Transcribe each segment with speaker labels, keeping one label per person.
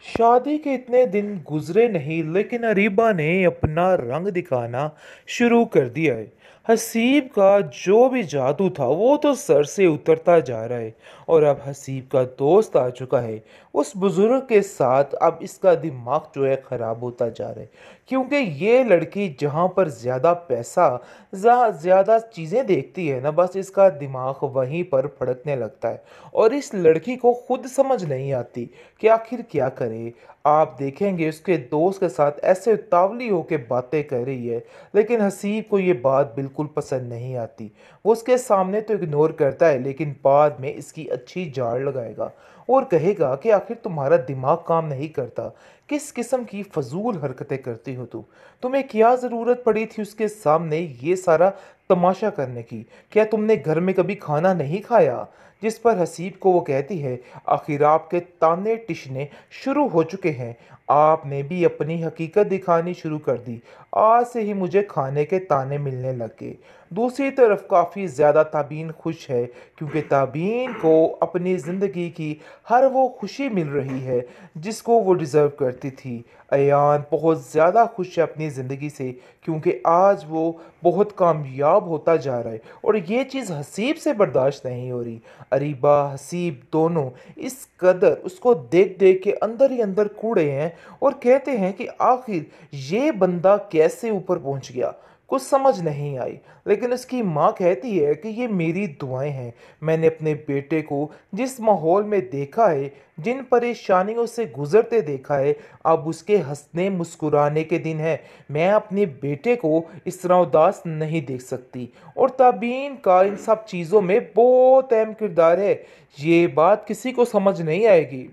Speaker 1: शादी के इतने दिन गुजरे नहीं लेकिन अरीबा ने अपना रंग दिखाना शुरू कर दिया है। हसीब का जो भी जादू था वो तो सर से उतरता जा रहा है। और अब हसीब का दोस्त आ चुका है। उस बुजुर्ग के साथ अब इसका दिमाग जो है ख़राब होता जा रहा है। क्योंकि ये लड़की जहाँ पर ज़्यादा पैसा ज़्यादा चीज़ें देखती है ना, बस इसका दिमाग वहीं पर फड़कने लगता है। और इस लड़की को खुद समझ नहीं आती कि आखिर क्या करे। आप देखेंगे उसके दोस्त के साथ ऐसे उतावली होकर बातें कर रही है। लेकिन हसीब को ये बात बिल्कुल पसंद नहीं आती। वो उसके सामने तो इग्नोर करता है लेकिन बाद में इसकी अच्छी जाड़ लगाएगा और कहेगा कि आखिर तुम्हारा दिमाग काम नहीं करता। किस किस्म की फजूल हरकतें करती हो तुम। तुम्हें क्या ज़रूरत पड़ी थी उसके सामने ये सारा तमाशा करने की। क्या तुमने घर में कभी खाना नहीं खाया। जिस पर हसीब को वो कहती है, आखिर आपके ताने टिशने शुरू हो चुके हैं। आपने भी अपनी हकीकत दिखानी शुरू कर दी। आज से ही मुझे खाने के ताने मिलने लगे। दूसरी तरफ काफ़ी ज़्यादा ताबीन खुश है क्योंकि ताबीन को अपनी ज़िंदगी की हर वो खुशी मिल रही है जिसको वो डिज़र्व करती थी। अयान बहुत ज़्यादा खुश है अपनी ज़िंदगी से क्योंकि आज वो बहुत कामयाब होता जा रहा है और ये चीज़ हसीब से बर्दाश्त नहीं हो रही। अरीबा हसीब दोनों इस कदर उसको देख देख के अंदर ही अंदर कूड़े हैं और कहते हैं कि आखिर ये बंदा कैसे ऊपर पहुंच गया। कुछ समझ नहीं आई। लेकिन उसकी माँ कहती है कि ये मेरी दुआएं हैं। मैंने अपने बेटे को जिस माहौल में देखा है, जिन परेशानियों से गुजरते देखा है, अब उसके हंसने मुस्कुराने के दिन है। मैं अपने बेटे को इस तरह उदास नहीं देख सकती। और ताबीन का इन सब चीज़ों में बहुत अहम किरदार है। ये बात किसी को समझ नहीं आएगी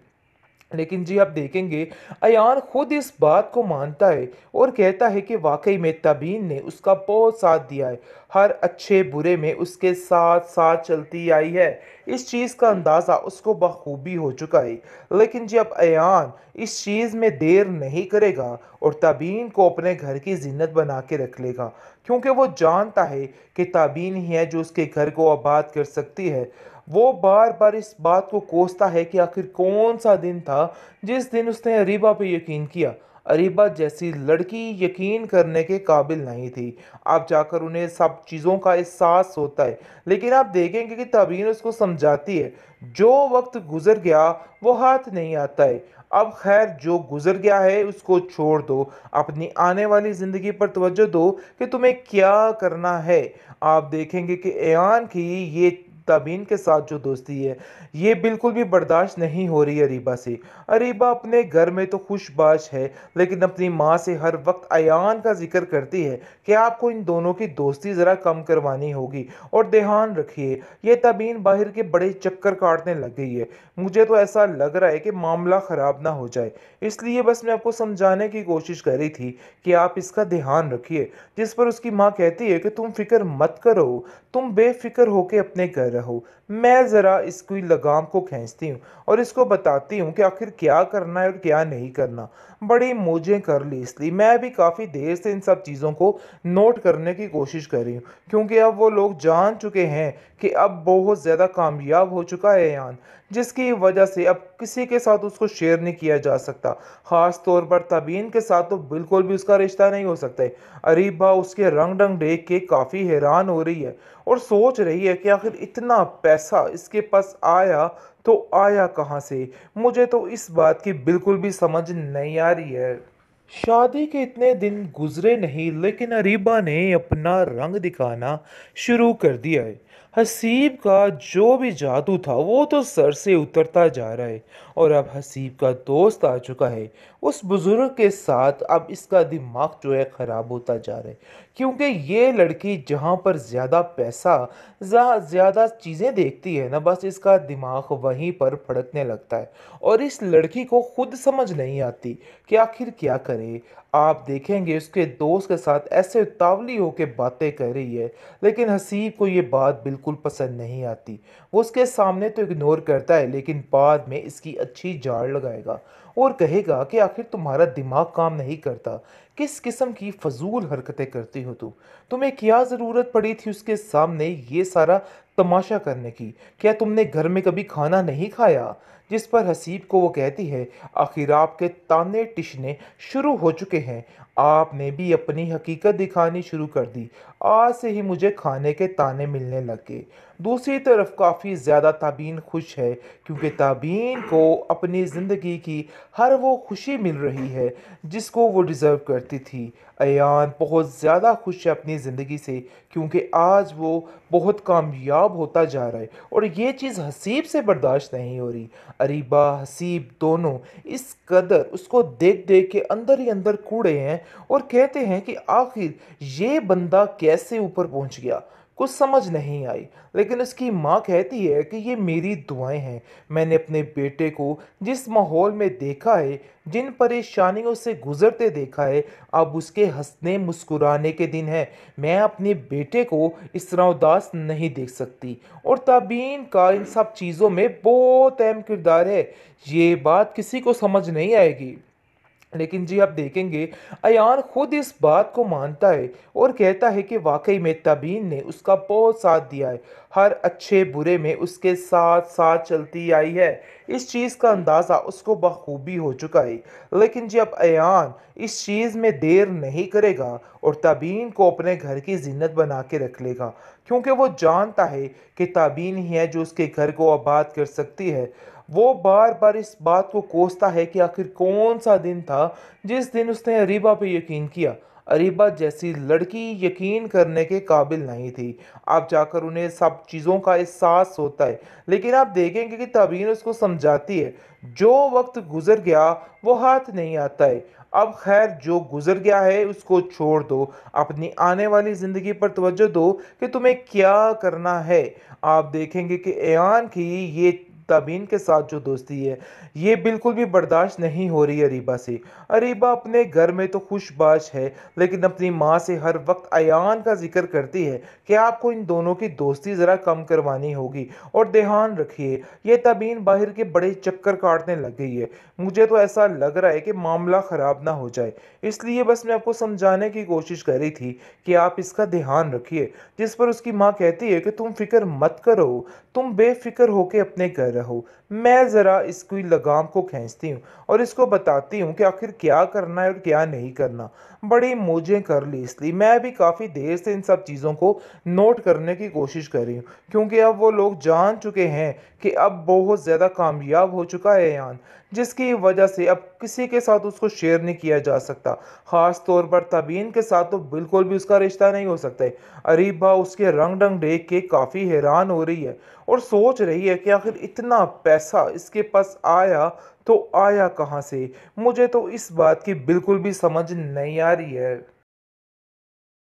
Speaker 1: लेकिन जी आप देखेंगे अयान खुद इस बात को मानता है और कहता है कि वाकई में तबीन ने उसका बहुत साथ दिया है। हर अच्छे बुरे में उसके साथ साथ चलती आई है। इस चीज़ का अंदाज़ा उसको बखूबी हो चुका है। लेकिन जी अब अयान इस चीज़ में देर नहीं करेगा और तबीन को अपने घर की जिन्नत बना के रख लेगा क्योंकि वो जानता है कि तबीन ही है जो उसके घर को आबाद कर सकती है। वो बार बार इस बात को कोसता है कि आखिर कौन सा दिन था जिस दिन उसने अरीबा पे यकीन किया। अरीबा जैसी लड़की यकीन करने के काबिल नहीं थी। अब जाकर उन्हें सब चीज़ों का एहसास होता है। लेकिन आप देखेंगे कि तबीन उसको समझाती है, जो वक्त गुजर गया वो हाथ नहीं आता है। अब खैर जो गुजर गया है उसको छोड़ दो। अपनी आने वाली ज़िंदगी पर तवज्जो दो कि तुम्हें क्या करना है। आप देखेंगे कि एयान की ये तबीन के साथ जो दोस्ती है ये बिल्कुल भी बर्दाश्त नहीं हो रही अरीबा से। अरीबा अपने घर में तो खुशबाश है लेकिन अपनी माँ से हर वक्त अयान का जिक्र करती है कि आपको इन दोनों की दोस्ती ज़रा कम करवानी होगी और ध्यान रखिए ये तबीन बाहर के बड़े चक्कर काटने लग गई है। मुझे तो ऐसा लग रहा है कि मामला ख़राब ना हो जाए। इसलिए बस मैं आपको समझाने की कोशिश कर रही थी कि आप इसका ध्यान रखिए। जिस पर उसकी माँ कहती है कि तुम फिक्र मत करो, तुम बेफिक्र होके अपने घर रहो। मैं ज़रा इसकी लगाम को खींचती हूँ और इसको बताती हूँ कि आखिर क्या करना है और क्या नहीं करना। बड़ी मौजें कर ली इसलिए मैं भी काफ़ी देर से इन सब चीज़ों को नोट करने की कोशिश कर रही हूँ क्योंकि अब वो लोग जान चुके हैं कि अब बहुत ज़्यादा कामयाब हो चुका है यान, जिसकी वजह से अब किसी के साथ उसको शेयर नहीं किया जा सकता। ख़ास तौर पर तबीन के साथ तो बिल्कुल भी उसका रिश्ता नहीं हो सकता है। अरीबा उसके रंग ढंग देख के काफ़ी हैरान हो रही है और सोच रही है कि आखिर इतना पैसा इसके पास आया तो आया कहाँ से। मुझे तो इस बात की बिल्कुल भी समझ नहीं आ रही है। शादी के इतने दिन गुजरे नहीं लेकिन अरीबा ने अपना रंग दिखाना शुरू कर दिया है। हसीब का जो भी जादू था वो तो सर से उतरता जा रहा है। और अब हसीब का दोस्त आ चुका है। उस बुजुर्ग के साथ अब इसका दिमाग जो है ख़राब होता जा रहा है क्योंकि ये लड़की जहाँ पर ज़्यादा पैसा ज़्यादा चीज़ें देखती है ना, बस इसका दिमाग वहीं पर फड़कने लगता है। और इस लड़की को खुद समझ नहीं आती कि आखिर क्या करे। आप देखेंगे उसके दोस्त के साथ ऐसे उतावली होकर बातें कर रही है। लेकिन हसीब को ये बात बिल्कुल पसंद नहीं आती। वो उसके सामने तो इग्नोर करता है लेकिन बाद में इसकी अच्छी जाड़ लगाएगा और कहेगा कि आखिर तुम्हारा दिमाग काम नहीं करता। किस किस्म की फजूल हरकतें करती हो तुम। तुम्हें क्या ज़रूरत पड़ी थी उसके सामने ये सारा तमाशा करने की। क्या तुमने घर में कभी खाना नहीं खाया। जिस पर हसीब को वो कहती है, आखिर आपके ताने टिशने शुरू हो चुके हैं। आपने भी अपनी हकीकत दिखानी शुरू कर दी। आज से ही मुझे खाने के ताने मिलने लग गए। दूसरी तरफ काफ़ी ज़्यादा ताबीन खुश है, क्योंकि ताबीन को अपनी ज़िंदगी की हर वो खुशी मिल रही है जिसको वो डिज़र्व करती थी। अयान बहुत ज़्यादा खुश है अपनी ज़िंदगी से, क्योंकि आज वो बहुत कामयाब होता जा रहा है और ये चीज़ हसीब से बर्दाश्त नहीं हो रही। अरीबा हसीब दोनों इस कदर उसको देख देख के अंदर ही अंदर कूड़े हैं और कहते हैं कि आखिर ये बंदा कैसे ऊपर पहुंच गया। कुछ समझ नहीं आई, लेकिन उसकी माँ कहती है कि ये मेरी दुआएं हैं। मैंने अपने बेटे को जिस माहौल में देखा है, जिन परेशानियों से गुजरते देखा है, अब उसके हंसने मुस्कुराने के दिन है। मैं अपने बेटे को इस तरह उदास नहीं देख सकती। और ताबीन का इन सब चीज़ों में बहुत अहम किरदार है। ये बात किसी को समझ नहीं आएगी, लेकिन जी आप देखेंगे अयान खुद इस बात को मानता है और कहता है कि वाकई में तबीन ने उसका बहुत साथ दिया है। हर अच्छे बुरे में उसके साथ साथ चलती आई है। इस चीज़ का अंदाज़ा उसको बखूबी हो चुका है। लेकिन जी अब अयान इस चीज़ में देर नहीं करेगा और तबीन को अपने घर की जिन्नत बना के रख लेगा, क्योंकि वो जानता है कि तबीन ही है जो उसके घर को आबाद कर सकती है। वो बार बार इस बात को कोसता है कि आखिर कौन सा दिन था जिस दिन उसने अरीबा पे यकीन किया। अरीबा जैसी लड़की यकीन करने के काबिल नहीं थी। अब जाकर उन्हें सब चीज़ों का एहसास होता है, लेकिन आप देखेंगे कि तबीन उसको समझाती है, जो वक्त गुजर गया वो हाथ नहीं आता है। अब खैर जो गुजर गया है उसको छोड़ दो, अपनी आने वाली ज़िंदगी पर तवज्जो दो कि तुम्हें क्या करना है। आप देखेंगे कि एयान की ये तबीन के साथ जो दोस्ती है, ये बिल्कुल भी बर्दाश्त नहीं हो रही अरीबा से। अरीबा अपने घर में तो खुशबाश है, लेकिन अपनी माँ से हर वक्त अयान का जिक्र करती है कि आपको इन दोनों की दोस्ती ज़रा कम करवानी होगी और ध्यान रखिए, ये तबीन बाहर के बड़े चक्कर काटने लग गई है। मुझे तो ऐसा लग रहा है कि मामला ख़राब ना हो जाए, इसलिए बस मैं आपको समझाने की कोशिश कर रही थी कि आप इसका ध्यान रखिए। जिस पर उसकी माँ कहती है कि तुम फिक्र मत करो, तुम बेफिक्र होके अपने घर रहो। मैं ज़रा इसकी लगाम को खींचती हूँ और इसको बताती हूँ कि आखिर क्या करना है और क्या नहीं करना। बड़ी मौजें कर ली, इसलिए मैं भी काफ़ी देर से इन सब चीज़ों को नोट करने की कोशिश कर रही हूँ, क्योंकि अब वो लोग जान चुके हैं कि अब बहुत ज़्यादा कामयाब हो चुका है यान, जिसकी वजह से अब किसी के साथ उसको शेयर नहीं किया जा सकता। ख़ास तौर पर तबीन के साथ तो बिल्कुल भी उसका रिश्ता नहीं हो सकता है। अरीबा उसके रंग ढंग देख के काफ़ी हैरान हो रही है और सोच रही है कि आखिर इतना पैसा इसके पास आया तो आया कहाँ से। मुझे तो इस बात की बिल्कुल भी समझ नहीं आ रही है।